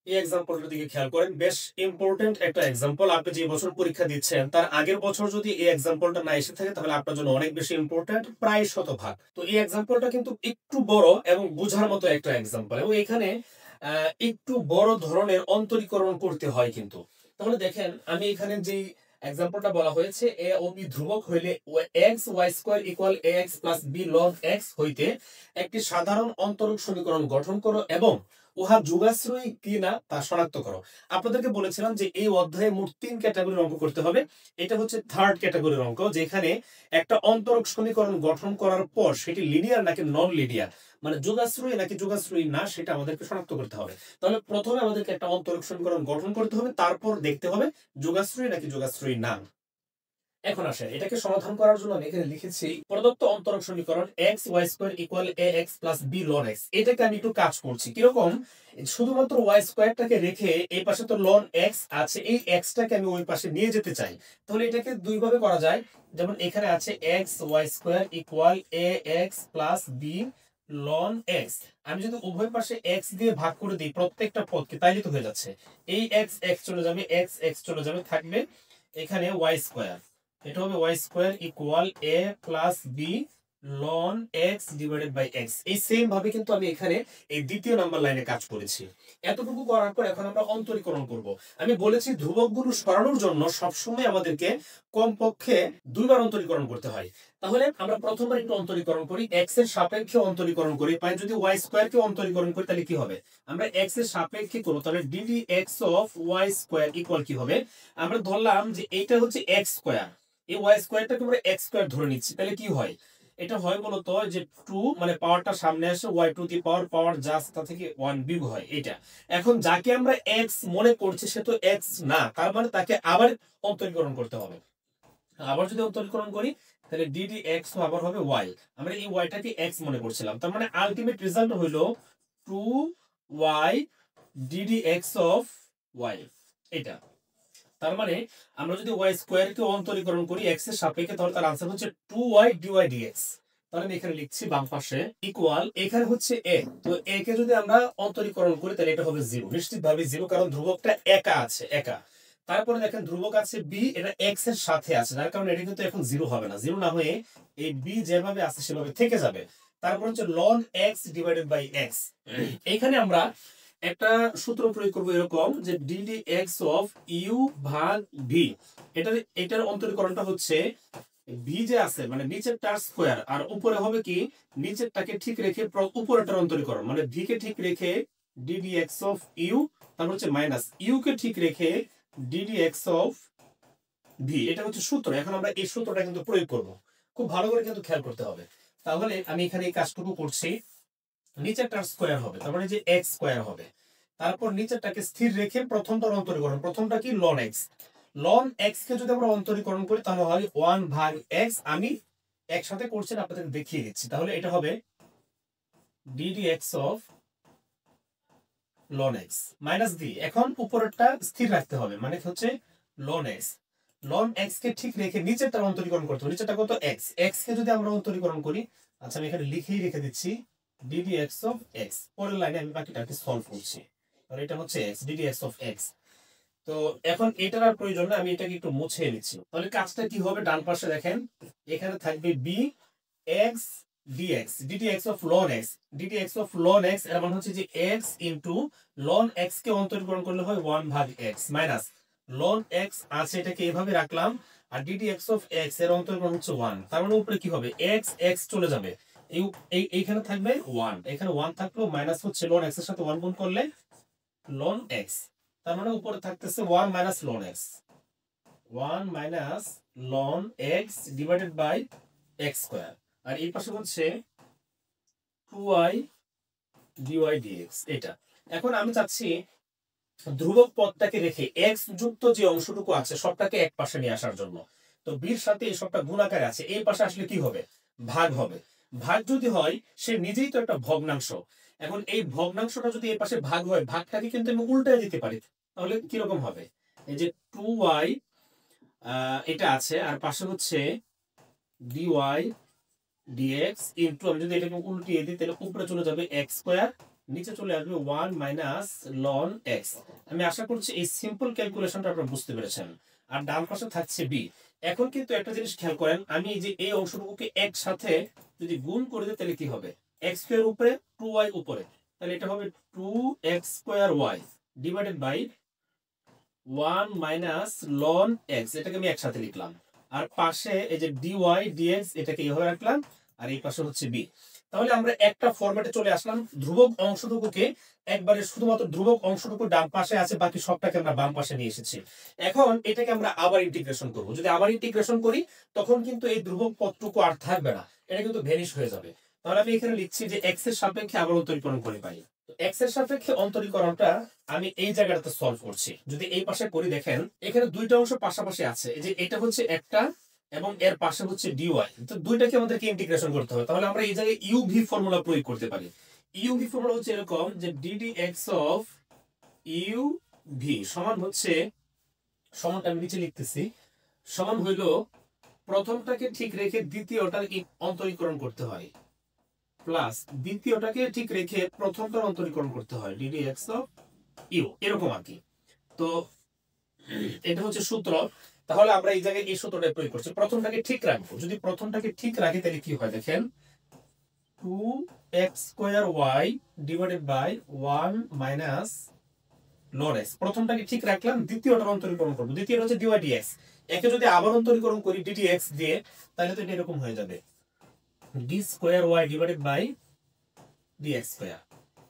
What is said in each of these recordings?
এই এক্সাম্পলটার দিকে খেয়াল করেন, বেশ ইম্পর্টেন্ট একটা এক্সাম্পল। আপনি যে বছর পরীক্ষা দিচ্ছেন তার আগের বছর যদি এই এক্সাম্পলটা না এসে থাকে তাহলে আপনার জন্য অনেক বেশি ইম্পর্টেন্ট, প্রায় শতভাগ। তো এই এক্সাম্পলটা কিন্তু একটু বড় এবং বোঝার মতো একটা এক্সাম্পল, এবং এখানে একটু বড় ধরনের অন্তরীকরণ করতে হয় কিন্তু। তাহলে দেখেন, আমি এখানে যে এক্সাম্পলটা বলা হয়েছে, এ ও বি ধ্রুবক হইলে x y square equal a x plus b log x হইতে একটি সাধারণ অন্তরক সমীকরণ গঠন করো এবং উহা যুগাশ্রয়ী কিনা তা শনাক্ত করো। আপনাদেরকে বলেছিলাম যে এই অধ্যায়ে মোট 3 ক্যাটাগরির অঙ্ক করতে হবে। এটা হচ্ছে থার্ড ক্যাটাগরির অঙ্ক, যেখানে একটা অন্তরক সমীকরণ গঠন করার পর সেটি লিনিয়ার নাকি নন লিনিয়ার, মানে যুগাশ্রয়ী নাকি যুগাশ্রয়ী না, সেটা আমাদেরকে শনাক্ত করতে হবে। তাহলে প্রথমে আমাদেরকে একটা অন্তরক সমীকরণ গঠন করতে হবে, তারপর দেখতে হবে যুগাশ্রয়ী নাকি যুগাশ্রয়ী না। এখন আসেন, এটাকে সমাধান করার জন্য আমি এখানে লিখেছি প্রদত্ত অন্তরক সমীকরণ x y square equal ax plus b ln x। এটাকে আমি একটু কাজ করছি কিরকম, শুধুমাত্র y স্কয়ারটাকে রেখে এই পাশে তো ln x আছে, এই x টাকে আমি ওই পাশে নিয়ে যেতে চাই। তাহলে এটাকে দুই ভাবে করা যায়। যেমন এখানে আছে x y square equal ax plus b ln x। আমি যদি উভয় পাশে x দিয়ে ভাগ করে দিই প্রত্যেকটা পদকে, তাইলে তো হয়ে যাচ্ছে। এই x x চলে যাবে, x x চলে যাবে, থাকবে এখানে y স্কয়ার। এটা হবে y square equal a plus b ln x divided by x। এই সেম ভাবে কিন্তু আমি এখানে এই দ্বিতীয় নাম্বার লাইনে কাজ করেছি। এতটুকু করার পর এখন আমরা অন্তরীকরণ করব। আমি বলেছি ধ্রুবকগুলো সরানোর জন্য সবসময় আমাদেরকে কমপক্ষে দুইবার অন্তরীকরণ করতে হয়। তাহলে আমরা প্রথমবার একটু অন্তরীকরণ করি, x এর সাপেক্ষে অন্তরীকরণ করি। পাই যদি y স্কয়ার কে অন্তরীকরণ করি তাহলে কি হবে, আমরা x এর সাপেক্ষে করব, তাহলে ddx of y square equal কি হবে, আমরা ধরলাম যে এইটা হচ্ছে x স্কয়ার, এই y স্কয়ারটাকে আমরা x স্কয়ার ধরে নিচ্ছি, তাহলে কি হয়, এটা হয় মূলত যে 2 মানে পাওয়ারটা সামনে আসে, y to the power power just তা থেকে 1 বিয়োগ হয় এটা। এখন যাকে আমরা x মনে করছি সে তো x না, তার মানে তাকে আবার অন্তরীকরণ করতে হবে। আবার যদি অন্তরীকরণ করি তাহলে ddx আবার হবে y। আমরা এই y টাকে x মনে করছিলাম, তার মানে আলটিমেট রেজাল্ট হলো 2y ddx অফ y। এটা তার মানে আমরা যদি y স্কয়ার কে অন্তরীকরণ করি x এর সাপেক্ষে, তাহলে তার आंसर হচ্ছে 2y dy dx। তাহলে আমি এখানে লিখছি বাম পাশে ইকুয়াল, এখানে হচ্ছে a, তো a কে যদি আমরা অন্তরীকরণ করি তাহলে এটা হবে 0, নিশ্চিতভাবে 0, কারণ ধ্রুবকটা একা আছে, একা। তারপরে দেখেন ধ্রুবক আছে b, এটা x এর সাথে আছে, যার কারণে এটা কিন্তু এখন 0 হবে না, 0 না হয়ে এই b যেভাবে আছে সেভাবে থেকে যাবে। তারপর হচ্ছে ln x divided by x। এখানে আমরা একটা সূত্র প্রয়োগ করব এরকম যে ddx অফ u ভাগ v। এটার অন্তরীকরণটা হচ্ছে v যে আছে মানে নিচেরটার স্কয়ার, আর উপরে হবে কি নিচেরটাকে ঠিক রেখে উপরেরটার অন্তরীকরণ, মানে v কে ঠিক রেখে ddx অফ u, তারপর হচ্ছে মাইনাস u কে ঠিক রেখে ddx অফ v। এটা হচ্ছে সূত্র। এখন আমরা এই সূত্রটা কিন্তু প্রয়োগ করব, খুব ভালো করে কিন্তু খেয়াল করতে হবে। তাহলে আমি এখানে এই কাজটুকু করছি, নিচেরটার স্কয়ার হবে, তার মানে যে x স্কয়ার হবে, তারপর নিচেরটাকে স্থির রেখে প্রথমটার অন্তরীকরণ, প্রথমটা কি ln x। ln x কে যদি আমরা অন্তরীকরণ করি তাহলে হয় 1 ভাগ x। আমি একসাথে করছি না, আপনাদের দেখিয়ে দিচ্ছি। তাহলে এটা হবে ddx of ln x minus d। এখন উপরেরটা স্থির রাখতে হবে, মানে হচ্ছে ln x। ln x কে ঠিক রেখে নিচেরটার অন্তরীকরণ করতে হবে, নিচেরটা কত x, x কে যদি আমরা অন্তরীকরণ করি, আচ্ছা আমি এখানে লিখেই রেখে দিচ্ছি ddx অফ x। পরের লাইনে আমি বাকিটাকে সলভ করছি, আর এটা হচ্ছে x, ddx অফ x। তো এখন এটার আর প্রয়োজন না, আমি এটাকে একটু মুছে নিচ্ছি। তাহলে কাজটা কি হবে, ডান পাশে দেখেন এখানে থাকবে b x dx, ddx of ln x, ddx of ln x এর মানে হচ্ছে যে x ইনটু ln x কে অন্তরীকরণ করলে হয় 1 ভাগ x মাইনাস ln x আছে, এটাকে এভাবে রাখলাম, আর ddx অফ x এর অন্তরীকরণ হচ্ছে 1, তার মানে উপরে কি হবে x x চলে যাবে, এইখানে থাকবে 1, এখানে 1 থাকলো, মাইনাস হচ্ছে ln x এর সাথে 1 গুণ করলে ln x, তার মানে উপরে থাকতেছে 1 minus ln x, 1 minus ln x divided by x square, আর এই পাশে হচ্ছে 2y dy dx। এটা এখন আমি চাচ্ছি ধ্রুবক পদটাকে রেখে x যুক্ত যে অংশটুকু আছে সবটাকে এক পাশে নিয়ে আসার জন্য। তো b এর সাথে এই সবটা গুণ আকারে আছে, এই পাশে আসলে কি হবে, ভাগ হবে। ভাগ যদি হয় সে নিজেই তো একটা ভগ্নাংশ। এখন এই ভগ্নাংশটা যদি এই পাশে ভাগ হয়, ভাগটাকে কিন্তু আমি উল্টায় দিতে পারি, তাহলে কিরকম হবে, এই যে 2y এটা আছে, আর পাশে হচ্ছে dy dx ইনটু, আমি যদি এটাকে উল্টিয়ে দিই তাহলে উপরে চলে যাবে x স্কয়ার নিচে চলে আসবে 1 মাইনাস লন এক্স। আমি আশা করছি এই সিম্পল ক্যালকুলেশনটা আপনারা বুঝতে পেরেছেন। আর ডান পাশে থাকছে বি। এখন কিন্তু একটা জিনিস খেয়াল করেন, আমি এই যে এই অংশটুকুকে একসাথে যদি গুণ করে দিই তাহলে কি হবে, এক্স স্কোয়ার উপরে 2y উপরে, তাহলে এটা হবে 2x² divided by 1 minus loan x, এটাকে আমি একসাথে লিখলাম। আর পাশে এই যে dy dx এটাকে এইভাবে রাখলাম, আর এই পাশে হচ্ছে বি। তাহলে আমরা একটা ফরম্যাটে চলে আসলাম, ধ্রুবক অংশটুকুকে একবারে শুধুমাত্র ধ্রুবক অংশটুকু ডান পাশে আছে, বাকি সবটাকে আমরা বাম পাশে নিয়ে এসেছি। এখন এটাকে আমরা আবার ইন্টিগ্রেশন করব। যদি আবার ইন্টিগ্রেশন করি তখন কিন্তু এই ধ্রুবক পদটুকু আর থাকবে না, এটা কিন্তু ভ্যানিশ হয়ে যাবে। তাহলে আমি এখানে লিখছি যে এক্স এর সাপেক্ষে আবার অন্তরীকরণ করে পাই। এক্স এর সাপেক্ষে অন্তরীকরণটা আমি এই জায়গাটাতে সলভ করছি। যদি এই পাশে করি, দেখেন এখানে দুইটা অংশ পাশাপাশি আছে, এই যে এটা হচ্ছে একটা এবং এর পাশে হচ্ছে ডিওয়াই, তো দুইটাকে আমাদেরকে ইন্টিগ্রেশন করতে হবে। তাহলে আমরা এই জায়গায় ইউভি ফর্মুলা প্রয়োগ করতে পারি। ইউভি ফর্মুলা হচ্ছে এরকম যে ডিডিএক্স অফ ইউভি সমান হচ্ছে, সমানটা আমি নিচে লিখতেছি, সমান হইল প্রথমটাকে ঠিক রেখে দ্বিতীয়টার অন্তরীকরণ করতে হয়, প্লাস দ্বিতীয়টাকে ঠিক রেখে প্রথমটার অন্তরীকরণ করতে হয়, ডিডিএক্স অফ ইউ, এরকম আর কি। তো এটা হচ্ছে সূত্র। তাহলে আমরা এই জায়গায় এই সূত্রটা প্রয়োগ করছি, প্রথমটাকে ঠিক রাখবো। যদি প্রথমটাকে ঠিক রাখি তাহলে কি হয় দেখেন, 2x² divided by 1 minus loan x. প্রথমটাকে ঠিক রাখলাম, দ্বিতীয়টার অন্তরীকরণ করবো, দ্বিতীয়টা হচ্ছে dy dx। একে যদি আবার অন্তরীকরণ করি ddx দিয়ে, তাহলে তো এটা এরকম হয়ে যাবে, d² divided by dx²,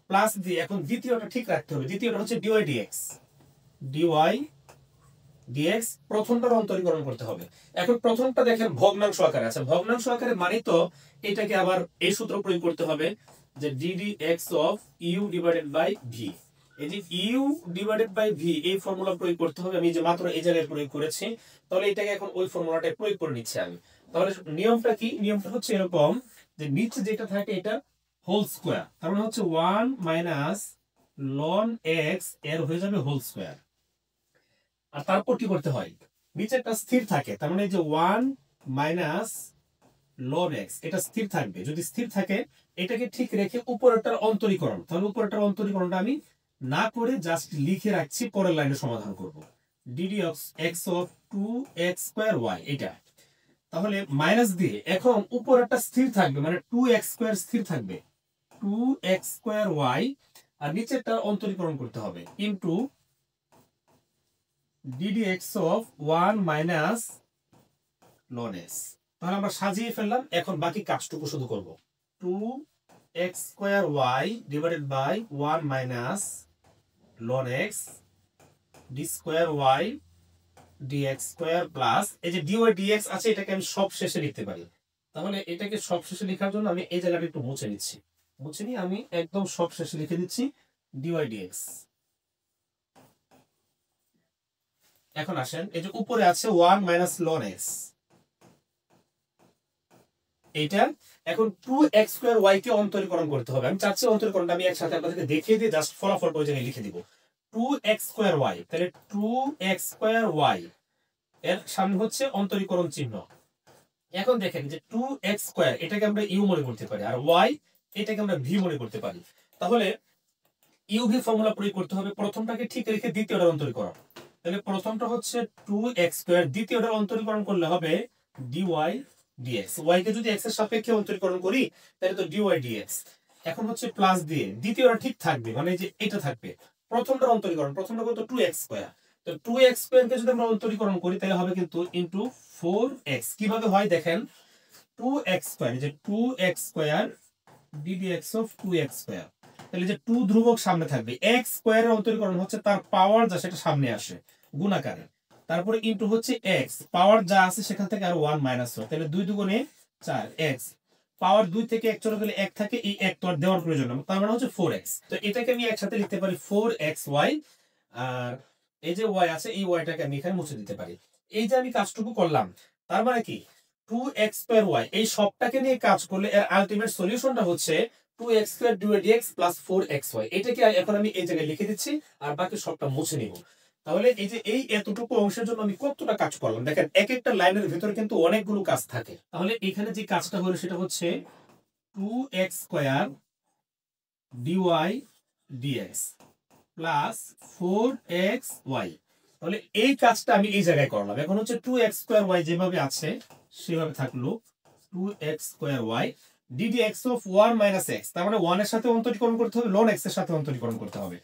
plus দিয়ে এখন দ্বিতীয়টা ঠিক রাখতে হবে, দ্বিতীয়টা হচ্ছে dy dx, dy dx প্রথমটার অন্তরীকরণ করতে হবে। এখন প্রথমটা দেখেন ভগ্নাংশ আকারে আছে, ভগ্নাংশ আকারে মানে তো এটাকে আবার এই সূত্র প্রয়োগ করতে হবে যে ddx of u divided by v. এই যে ইউ ডিভাইডেড বাই ভি এই ফর্মুলা প্রয়োগ করতে হবে, আমি যে মাত্র এই জায়গায় প্রয়োগ করেছি। তাহলে এটাকে এখন ওই ফর্মুলাটা প্রয়োগ করে নিচ্ছি আমি। তাহলে নিয়মটা কি, নিয়মটা হচ্ছে এরকম যে নিচে যেটা থাকে এটা হোল স্কয়ার, তার মানে হচ্ছে 1 মাইনাস লন এক্স এর হয়ে যাবে হোল স্কয়ার। আর তারপর কি করতে হয়, নিচেরটা স্থির থাকে, তার মানে যে 1 মাইনাস লন এক্স এটা স্থির থাকবে। যদি স্থির থাকে এটাকে ঠিক রেখে উপরেরটার অন্তরীকরণ, তাহলে উপরেরটার অন্তরীকরণটা আমি না করে জাস্ট লিখে রাখছি, পরের লাইনে সমাধান করব, ddx অফ 2x²y এটা। তাহলে মাইনাস দিয়ে এখন উপরেরটা স্থির থাকবে, মানে 2x² স্থির থাকবে, 2x²y, আর নিচেরটা অন্তরীকরণ করতে হবে into ddx of 1 minus loan x. তাহলে আমরা সাজিয়ে ফেললাম, এখন বাকি কাজটুকু শুধু করব, 2x²y divided by 1 minus loan x d²y dx² plus এই যে dy dx আছে এটাকে আমি সব শেষে লিখতে পারি। তাহলে এটাকে সব শেষে লেখার জন্য আমি এই জায়গাটা একটু মুছে নিচ্ছি, মুছে নিয়ে আমি একদম সব শেষে লিখে দিচ্ছি dy dx। এখন আসেন এই যে উপরে আছে 1 মাইনাস লন এক্স, এইটা এখন 2x²y কে অন্তরীকরণ করতে হবে। আমি চাচ্ছি অন্তরীকরণটা আমি একসাথে আপনাদেরকে দেখিয়ে দিয়ে জাস্ট ফলাফল ওই জায়গায় লিখে দিব, 2x²y, তাহলে 2x²y এর সামনে হচ্ছে অন্তরীকরণ চিহ্ন। এখন দেখেন যে 2x² এটাকে আমরা ইউ মনে করতে পারি, আর y এটাকে আমরা ভি মনে করতে পারি। তাহলে ইউভি ফর্মুলা প্রয়োগ করতে হবে, প্রথমটাকে ঠিক রেখে দ্বিতীয়টার অন্তরীকরণ। তাহলে প্রথমটা হচ্ছে 2x², দ্বিতীয়টার অন্তরীকরণ করলে হবে dy dx। y কে যদি x এর সাপেক্ষে অন্তরীকরণ করি তাহলে তো dy dx। এখন হচ্ছে প্লাস দিয়ে দ্বিতীয়টা ঠিক থাকবে, মানে যে এটা থাকবে, প্রথমটার অন্তরীকরণ, প্রথমটা কত 2x², তো 2x² কে যদি আমরা অন্তরীকরণ করি তাহলে হবে কিন্তু ইনটু 4x। কিভাবে হয় দেখেন, 2x², যে 2x² ddx অফ 2x², তাহলে যে 2 ধ্রুবক সামনে থাকবে, x² এর অন্তরীকরণ হচ্ছে তার পাওয়ার যা সেটা সামনে আসে গুণাকারে, তারপরে ইনটু হচ্ছে x পাওয়ার যা আছে সেখান থেকে আর 1 মাইনাস হয়, তাহলে 2 দুগুণে 4, x পাওয়ার 2 থেকে 1 চলে গেলে 1 থাকে, এই 1 তো আর দেওয়ার প্রয়োজন নেই, তার মানে হচ্ছে 4x। তো এটাকে আমি একসাথে লিখতে পারি 4xy, আর এই যে y আছে এই yটাকে আমি এখানে মুছে দিতে পারি। এই যে আমি কাজটুকু করলাম, তার মানে কি 2x²y এই সবটাকে নিয়ে কাজ করলে এর আলটিমেট সলিউশনটা হচ্ছে 2x² dx প্লাস 4xy। এটাকে এখন আমি এই জায়গায় লিখে দিচ্ছি আর বাকি সবটা মুছে নিব। তাহলে এই যে এই এতটুকু অংশের জন্য আমি কতটা কাজ করলাম, দেখেন এক একটা লাইনের ভিতরে কিন্তু অনেকগুলো কাজ থাকে। তাহলে এখানে যে কাজটা হলো সেটা হচ্ছে 2x² dy dx plus 4xy। তাহলে এই কাজটা আমি এই জায়গায় করলাম। এখন হচ্ছে 2x² যেভাবে আছে সেভাবে থাকলো 2x² ddx of 1 minus x, তার মানে 1 এর সাথে অন্তরীকরণ করতে হবে, ln x এর সাথে অন্তরীকরণ করতে হবে।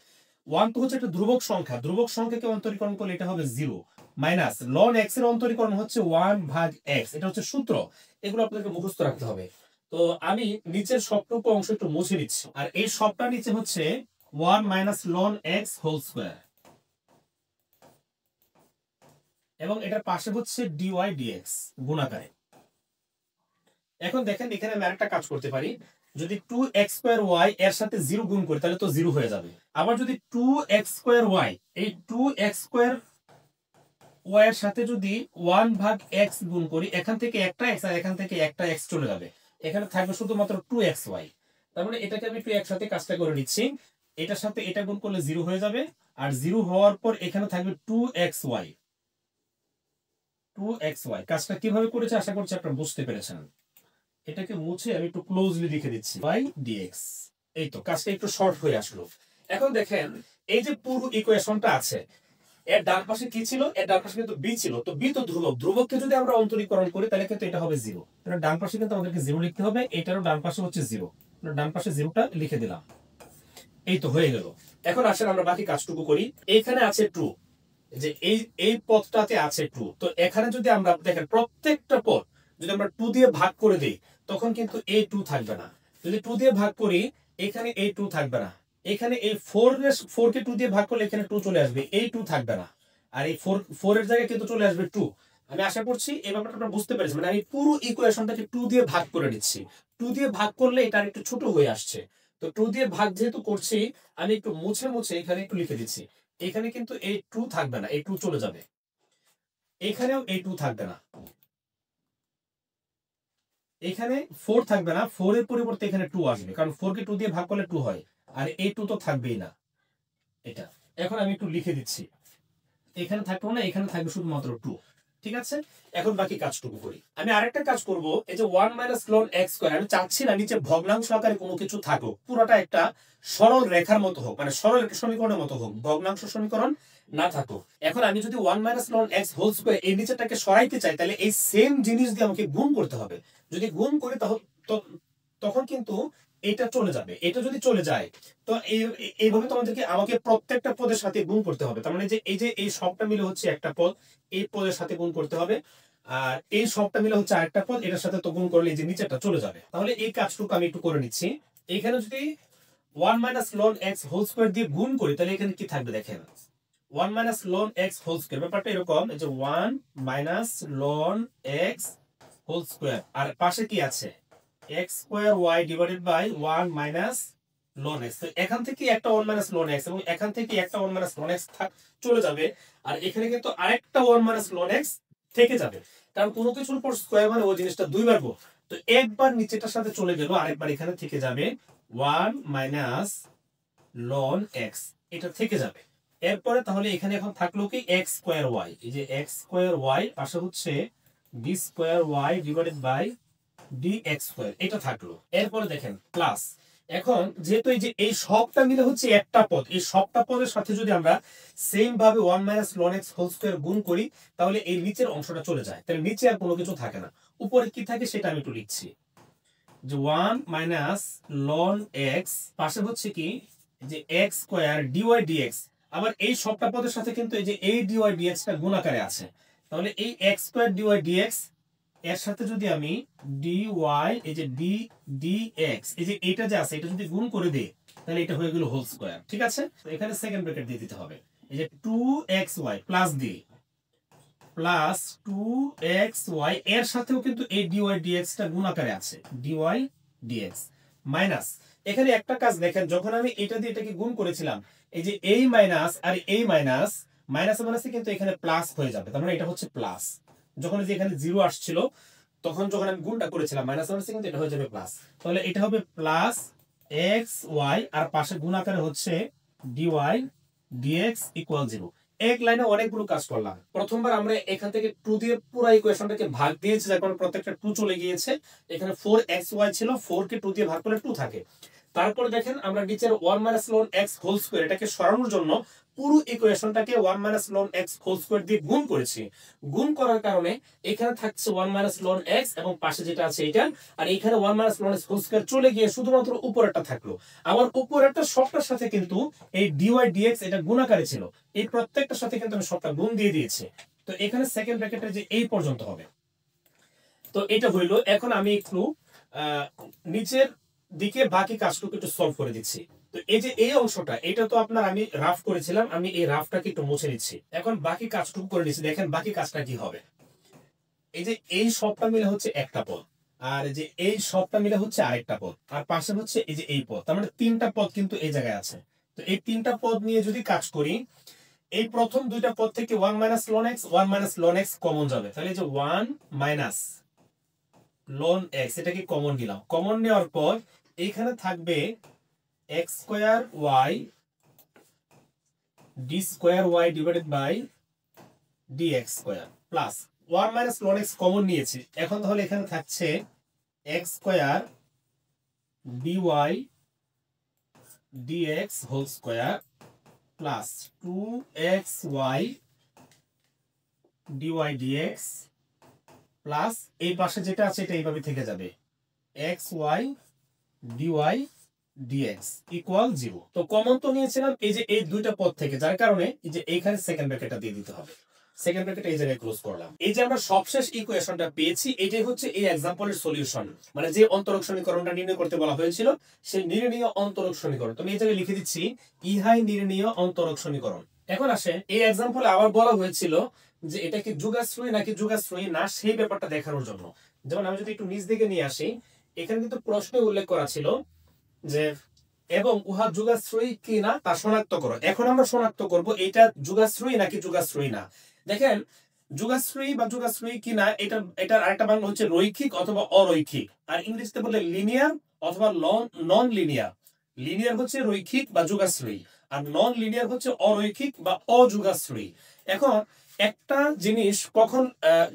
1 তো হচ্ছে একটা ধ্রুবক সংখ্যা, ধ্রুবক সংখ্যাকে অন্তরীকরণ করলে এটা হবে 0 মাইনাস ln x এর অন্তরীকরণ হচ্ছে 1 ভাগ x, এটা হচ্ছে সূত্র। এগুলো আপনাদেরকে মুখস্থ রাখতে হবে। তো আমি নিচের সবটুকু অংশ একটু মুছে দিচ্ছি, আর এই সবটা নিচে হচ্ছে 1 minus ln x whole square, এবং এটার পাশে হচ্ছে dy dx গুণাকারে। এখন দেখেন এখানে আমি আরেকটা কাজ করতে পারি, যদি 2x² এর সাথে 0 গুণ করি তাহলে তো 0 হয়ে যাবে। আবার যদি 2x², এই 2x² এর সাথে যদি 1 ভাগ x গুণ করি, এখান থেকে একটা x আর এখান থেকে একটা x চলে যাবে, এখানে থাকবে শুধুমাত্র 2xy। তার মানে এটাকে আমি একটু একসাথে কাজটা করে নিচ্ছি, এটার সাথে এটা গুণ করলে 0 হয়ে যাবে, আর 0 হওয়ার পর এখানে থাকবে 2xy। কাজটা কিভাবে করেছে আশা করছি আপনারা বুঝতে পেরেছেন। এটাকে মুছে আমি একটু ক্লোজলি লিখে দিচ্ছি y dx। এই তো কাজটা একটু শর্ট হয়ে আসলো। এখন দেখেন এই যে পুরো ইকুয়েশনটা আছে, এর ডান পাশে কি ছিল? এর ডান পাশে কিন্তু b ছিল, তো b তো ধ্রুবক, ধ্রুবককে যদি আমরা অন্তরীকরণ করি তাহলে কিন্তু এটা হবে 0। তাহলে ডান পাশে কিন্তু আমাদেরকে 0 লিখতে হবে, এটারও ডান পাশে হচ্ছে 0, ডান পাশে 0টা লিখে দিলাম। এই তো হয়ে গেল। এখন আসেন আমরা বাকি কাজটুকু করি। এইখানে আছে 2, যে এই পদটাতে আছে 2, তো এখানে যদি আমরা দেখেন প্রত্যেকটা পদ যদি আমরা 2 দিয়ে ভাগ করে দিই তখন কিন্তু এই 2 থাকবে না। যদি 2 দিয়ে ভাগ করি এখানে এই 2 থাকবে না, এখানে এই 4 কে 2 দিয়ে ভাগ করলে এখানে 2 চলে আসবে, এই 2 থাকবে না, আর এই 4 এর জায়গায় কিন্তু চলে আসবে 2। আমি আশা করছি এই ব্যাপারটা আপনারা বুঝতে পেরেছেন। মানে আমি পুরো ইকুয়েশনটাকে 2 দিয়ে ভাগ করে নিচ্ছি, 2 দিয়ে ভাগ করলে এটা একটু ছোট হয়ে আসছে। তো 2 দিয়ে ভাগ যেহেতু করছি আমি একটু মুছে মুছে এখানে একটু লিখে দিচ্ছি। এখানে কিন্তু এই 2 থাকবে না, এই 2 চলে যাবে, এখানেও এই 2 থাকবে না, এখানে 4 থাকবে না, 4 এর পরিবর্তে এখানে 2 আসবে, কারণ 4 কে 2 দিয়ে ভাগ করলে 2 হয়, আর এই 2 তো থাকবেই না। এটা এখন আমি একটু লিখে দিচ্ছি, এখানে থাকলো না, এখানে থাকবে শুধুমাত্র 2। ঠিক আছে, এখন বাকি কাজটুকু করি। আমি আরেকটা কাজ করব, এই যে 1 মাইনাস ln x², আমি চাচ্ছি না নিচে ভগ্নাংশ আকারে কোনো কিছু থাকুক, পুরোটা একটা সরল রেখার মতো হোক, মানে সরল একটা সমীকরণের মতো হোক, ভগ্নাংশ সমীকরণ না থাকুক। এখন আমি যদি 1 মাইনাস ln x² এই নিচেটাকে সরাইতে চাই তাহলে এই সেম জিনিস দিয়ে আমাকে গুণ করতে হবে। যদি গুণ করি তখন কিন্তু এটা চলে যাবে, এটা যদি চলে যায় তো এইভাবে তোমাদেরকে আমাকে প্রত্যেকটা পদের সাথে গুণ করতে হবে। তার মানে যে এই সবটা মিলে হচ্ছে একটা পদ, এই পদের সাথে গুণ করতে হবে, আর এই সবটা মিলে হচ্ছে আরেকটা পদ, এটার সাথে তো গুণ করলে এই যে নিচেটা চলে যাবে। তাহলে এই কাজটুকু আমি একটু করে নিচ্ছি। এখানে যদি 1 মাইনাস ln x² দিয়ে গুণ করি তাহলে এখানে কি থাকবে দেখেন, 1 মাইনাস ln x², ব্যাপারটা এরকম, এই যে 1 মাইনাস ln x², আর পাশে কি আছে x²y divided by 1 minus ln x। তো এখান থেকে একটা 1 মাইনাস ln x এবং এখান থেকে একটা 1 মাইনাস ln x চলে যাবে, আর এখানে কিন্তু আরেকটা 1 মাইনাস ln x থেকে যাবে, কারণ কোনো কিছুর উপর স্কয়ার মানে ওই জিনিসটা দুইবার গো। তো একবার নিচেটার সাথে চলে গেল, আরেকবার এখানে থেকে যাবে 1 মাইনাস ln x, এটা থেকে যাবে। এরপরে তাহলে এখানে এখন থাকলো কি x²y, এই যে x²y পাশে হচ্ছে b²y ডিভাইডেড বাই dx², এটা থাকলো। এরপরে দেখেন প্লাস, এখন যেহেতু এই যে এই সবটা মিলে হচ্ছে একটা পদ, এই সবটা পদের সাথে যদি আমরা সেম ভাবে 1 মাইনাস ln x² গুণ করি তাহলে এই নিচের অংশটা চলে যায়, তাহলে নিচে আর কোনো কিছু থাকে না, উপরে কি থাকে সেটা আমি একটু লিখছি, যে 1 মাইনাস ln x পাশে হচ্ছে কি যে x² dy dx। আবার এই সবটা পদের সাথে কিন্তু এই যে এই dy dx টা গুণ আকারে আছে, তাহলে এই x² dy dx এর সাথে যদি আমি dy এই যে dx এই যে এটা যে আছে এটা যদি গুণ করে দেই তাহলে এটা হয়ে গেল হোল স্কয়ার। ঠিক আছে, তো এখানে সেকেন্ড ব্র্যাকেট দিয়ে দিতে হবে, এই যে 2xy plus the plus 2xy এর সাথেও কিন্তু এই dy dx টা গুণ আকারে আছে, dy dx মাইনাস, এখানে একটা কাজ দেখেন, যখন আমি এটা দিয়ে এটাকে গুণ করেছিলাম এই যে এই মাইনাস আর এই মাইনাস, মাইনাস মাইনাসে কিন্তু এখানে প্লাস হয়ে যাবে, তার মানে এটা হচ্ছে প্লাস। যখন যে এখানে 0 আসছিল তখন যখন আমি গুণটা করেছিলাম মাইনাস মাইনাসে কিন্তু এটা হয়ে যাবে প্লাস, তাহলে এটা হবে প্লাস xy আর পাশে গুণ আকারে হচ্ছে dy dx ইকুয়াল 0। এক লাইনে অনেকগুলো কাজ করলাম। প্রথমবার আমরা এখান থেকে 2 দিয়ে পুরো ইকুয়েশনটাকে ভাগ দিয়েছি, যার কারণে প্রত্যেকটা 2 চলে গিয়েছে। এখানে 4xy ছিল, 4 কে 2 দিয়ে ভাগ করলে 2 থাকে। তারপর দেখেন আমরা নিচের 1 minus ln x whole square এটাকে সরানোর জন্য পুরো ইকুয়েশনটাকে 1 minus ln x whole square দিয়ে গুণ করেছি। গুণ করার কারণে এখানে থাকছে 1 মাইনাস লন x এবং পাশে যেটা আছে এটা, আর এখানে 1 minus ln x whole square চলে গিয়ে শুধুমাত্র উপরেরটা থাকলো। আবার উপরেরটা সবটার সাথে কিন্তু এই dy dx এটা গুণাকারে ছিল, এই প্রত্যেকটার সাথে কিন্তু আমি সবটা গুণ দিয়ে দিয়েছি। তো এখানে সেকেন্ড ব্র্যাকেটে যে এই পর্যন্ত হবে। তো এটা হইলো। এখন আমি একটু নিচের দিকে বাকি কাজটুকু একটু সলভ করে দিচ্ছি। তো এই যে এই অংশটা এটা তো আপনার আমি রাফ করেছিলাম, আমি এই রাফটাকে একটু মুছে নিচ্ছি। এখন বাকি কাজটুকু করে নিচ্ছি। দেখেন বাকি কাজটা কি হবে। এই যে এই সবটা মিলে হচ্ছে একটা পদ, আর এই যে এই সবটা মিলে হচ্ছে আরেকটা পদ, আর পাশে হচ্ছে এই যে এই পদ, তার মানে তিনটা পদ কিন্তু এই জায়গায় আছে। তো এই তিনটা পদ নিয়ে যদি কাজ করি, এই প্রথম দুইটা পদ থেকে 1 minus ln x 1 minus ln x common যাবে, তাহলে এই যে 1 মাইনাস লন x এটাকে কমন নিলাম। কমন নেওয়ার পর এইখানে থাকবে x square y d square y divided by dx square plus 1 minus ln x common নিয়েছি। এখন তাহলে এখানে থাকছে x square dy dx whole square plus 2xy dy dx plus এই পাশে যেটা আছে এটা এইভাবে থেকে যাবে xy dy dx ইকুয়াল 0। তো কমন তো নিয়েছিলাম এই যে এই দুইটা পদ থেকে, যার কারণে এই যে এইখানে সেকেন্ড ব্র্যাকেটটা দিয়ে দিতে হবে। সেকেন্ড ব্র্যাকেট এই জায়গায় ক্লোজ করলাম। এই যে আমরা সবশেষ ইকুয়েশনটা পেয়েছি, এটাই হচ্ছে এই এক্সাম্পলের সলিউশন, মানে যে অন্তরক সমীকরণটা নির্ণয় করতে বলা হয়েছিল সেই নির্ণীয় অন্তরক সমীকরণ। তো আমি এই জায়গায় লিখে দিচ্ছি ইহাই নির্ণীয় অন্তরক সমীকরণ। এখন আসে এই এক্সাম্পলে আবার বলা হয়েছিল যে এটা কি যুগাশ্রয়ী নাকি যুগাশ্রয়ী না সেই ব্যাপারটা দেখানোর জন্য। যেমন আমি যদি একটু নিচ দিকে নিয়ে আসি, এখানে কিন্তু প্রশ্নে উল্লেখ করা ছিল যে এবং উহা যুগাশ্রয়ী কি না তা শনাক্ত করো। এখন আমরা শনাক্ত করব এটা যুগাশ্রয়ী নাকি যুগাশ্রয়ী না। দেখেন যুগাশ্রয়ী বা যুগাশ্রয়ী কি না, এটার আরেকটা বাংলা হচ্ছে রৈখিক অথবা অরৈখিক, আর ইংরেজিতে বললে লিনিয়ার অথবা নন লিনিয়ার। লিনিয়ার হচ্ছে রৈখিক বা যুগাশ্রয়ী, আর নন লিনিয়ার হচ্ছে অরৈখিক বা অযুগাশ্রয়ী। এখন একটা জিনিস কখন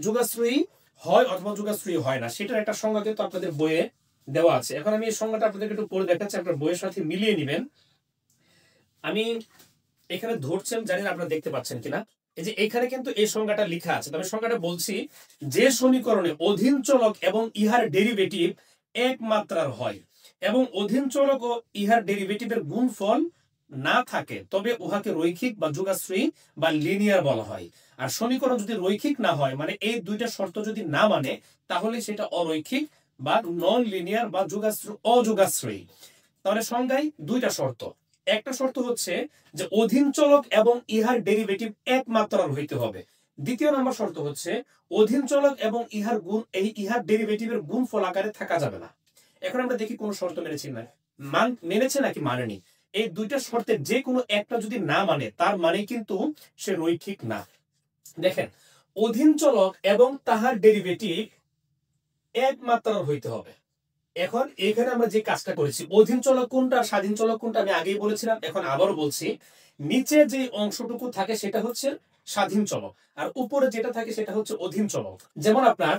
যুগাশ্রয়ী হয় অথবা যুগাশ্রয়ী হয় না সেটার একটা সংজ্ঞা কিন্তু আপনাদের বইয়ে দেওয়া আছে। এখন আমি এই সংজ্ঞাটা আপনাদেরকে একটু পড়ে দেখাচ্ছি, আপনার বইয়ের সাথে মিলিয়ে নেবেন। আমি এখানে ধরছেন, জানি না আপনারা দেখতে পাচ্ছেন কিনা। এই যে এখানে কিন্তু এই সংজ্ঞাটা লেখা আছে। তবে সংজ্ঞাটা বলছি, যে সমীকরণে অধীন চলক এবং ইহার ডেরিভেটিভ এক মাত্রার হয় এবং অধীন চলক ও ইহার ডেরিভেটিভের গুণফল না থাকে তবে উহাকে রৈখিক বা যুগাশ্রয়ী বা লিনিয়ার বলা হয়। আর সমীকরণ যদি রৈখিক না হয়, মানে এই দুইটা শর্ত যদি না মানে, তাহলে সেটা অরৈখিক বা নন লিনিয়ার বা অযুগাশ্রয়ী। তাহলে সংজ্ঞায় দুইটা শর্ত। একটা শর্ত হচ্ছে যে অধীন চলক এবং ইহার ডেরিভেটিভ এক মাত্রার হইতে হবে। দ্বিতীয় নম্বর শর্ত হচ্ছে অধীন চলক এবং ইহার ডেরিভেটিভের গুণফল আকারে থাকা যাবে না। এখন আমরা দেখি কোন শর্ত মেনেছে নাকি মানেনি। এই দুইটা শর্তের যে কোনো একটা যদি না মানে, তার মানে কিন্তু সে রৈখিক না। দেখেন অধীন চলক এবং তাহার ডেরিভেটিভ এক মাত্রার হইতে হবে। এখন এখানে আমরা যে কাজটা করেছি, অধীন চলক কোনটা স্বাধীন চলক কোনটা আমি আগেই বলেছিলাম, এখন আবারও বলছি। নিচে যে অংশটুকু থাকে সেটা হচ্ছে স্বাধীন চলক, আর উপরে যেটা থাকে সেটা হচ্ছে অধীন চলক। যেমন আপনার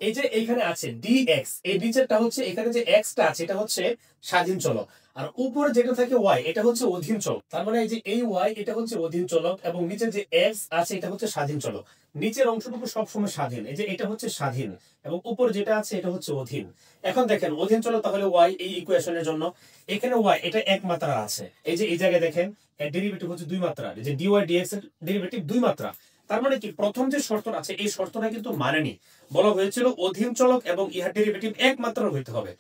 এই যে এইখানে আছে dx, এই নিচেরটা হচ্ছে এখানে যে x টা আছে এটা হচ্ছে স্বাধীন চলক, আর উপরে যেটা থাকে y এটা হচ্ছে অধীন চলক। তার মানে এই যে এই y এটা হচ্ছে অধীন চলক এবং নিচে যে x আছে এটা হচ্ছে স্বাধীন চলক। নিচের অংশটুকু সবসময় স্বাধীন, এই যে এটা হচ্ছে স্বাধীন এবং উপরে যেটা আছে এটা হচ্ছে অধীন। এখন দেখেন অধীন চলক তাহলে y এই ইকুয়েশনের জন্য এখানে y এটা এক মাত্রার আছে। এই যে এই জায়গায় দেখেন এর ডেরিভেটিভ হচ্ছে দুই মাত্রার, এই যে dy dx এর ডেরিভেটিভ দুই মাত্রা। তার মানে কি প্রথম যে শর্তটা আছে এই শর্তটা কিন্তু মানেনি। বলা হয়েছিল অধীন চলক এবং ইহার ডেরিভেটিভ এক মাত্রার হইতে হবে,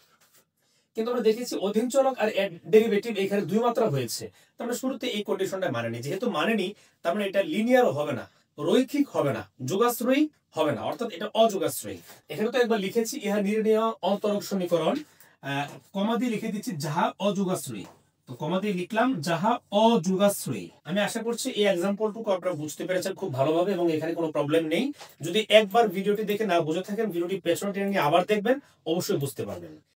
কিন্তু আমরা দেখেছি অধীন চলক আর এর ডেরিভেটিভ এখানে দুই মাত্রা হয়েছে। তার মানে শুরুতে এই কন্ডিশনটা মানেনি। যেহেতু মানেনি তার মানে এটা লিনিয়ারও হবে না, রৈখিক হবে না, যুগাশ্রয়ী হবে না, অর্থাৎ এটা অযুগাশ্রয়ী। এখানে তো একবার লিখেছি ইহা নির্ণীয় অন্তরক সমীকরণ, কমা দিয়ে লিখে দিচ্ছি যাহা অযুগাশ্রয়ী। তো কমা দিয়ে লিখলাম যাহা অযুগাশ্রয়ী। আমি আশা করছি এই এক্সাম্পলটুকু আপনারা বুঝতে পেরেছেন খুব ভালোভাবে এবং এখানে কোনো প্রবলেম নেই। যদি একবার ভিডিওটি দেখে না বুঝে থাকেন, ভিডিওটি পেছনে টেনে নিয়ে আবার দেখবেন, অবশ্যই বুঝতে পারবেন।